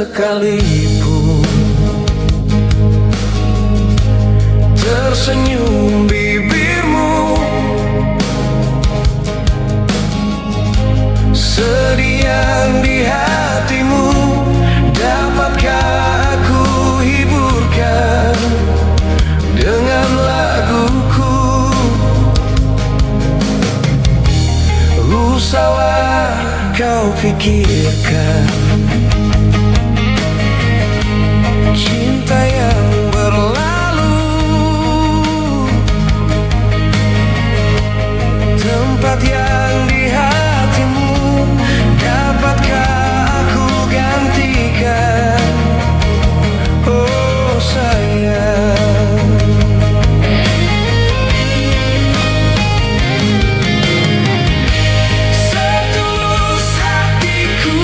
sekalipun tersenyum bibirmu, sedih yang di hatimu, dapatkah aku hiburkan dengan laguku? Usahlah kau pikirkan cinta yang berlalu, tempat yang di hatimu, dapatkah aku gantikan? Oh sayang, setulus hatiku,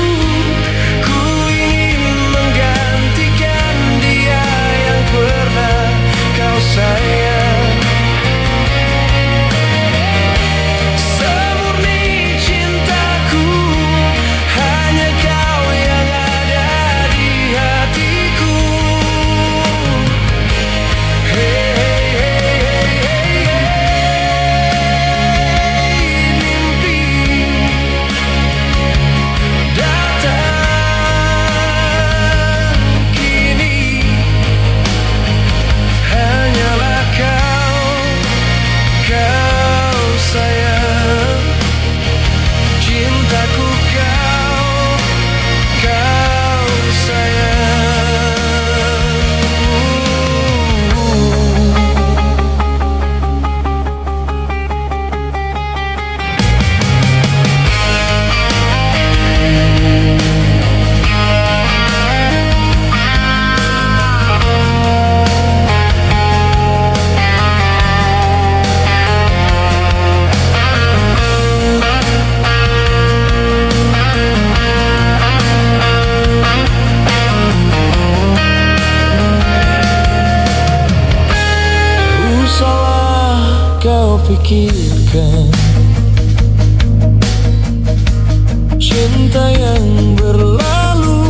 ku ingin menggantikan dia yang pernah kau sayang. Semurni cintaku, hanya kau yang ada di hatiku. Hey, hey, hey, hey, hey, mimpi datang kini, hanyalah kau sayang, cintaku kau sayang. Usahlah kau pikirkan cinta yang berlalu,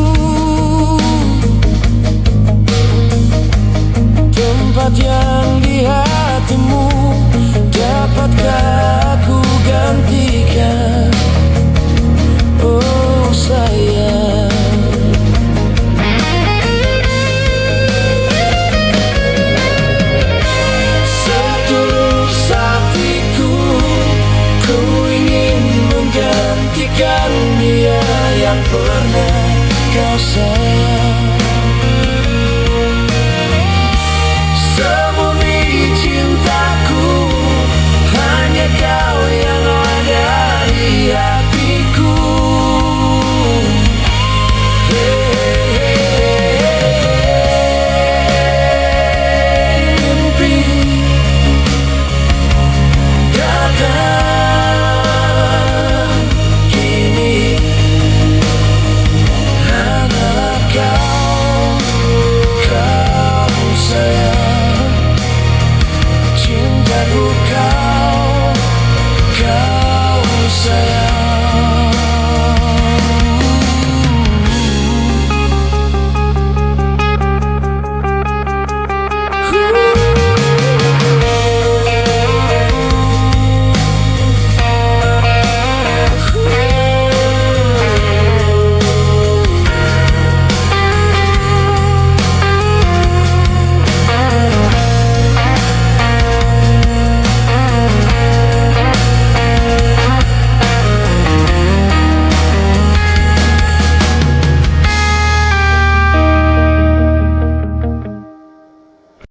tempat yang di hatimu, dapatkah aku gantikan? Oh sayang, setulus hatiku, ku ingin menggantikan dia yang pernah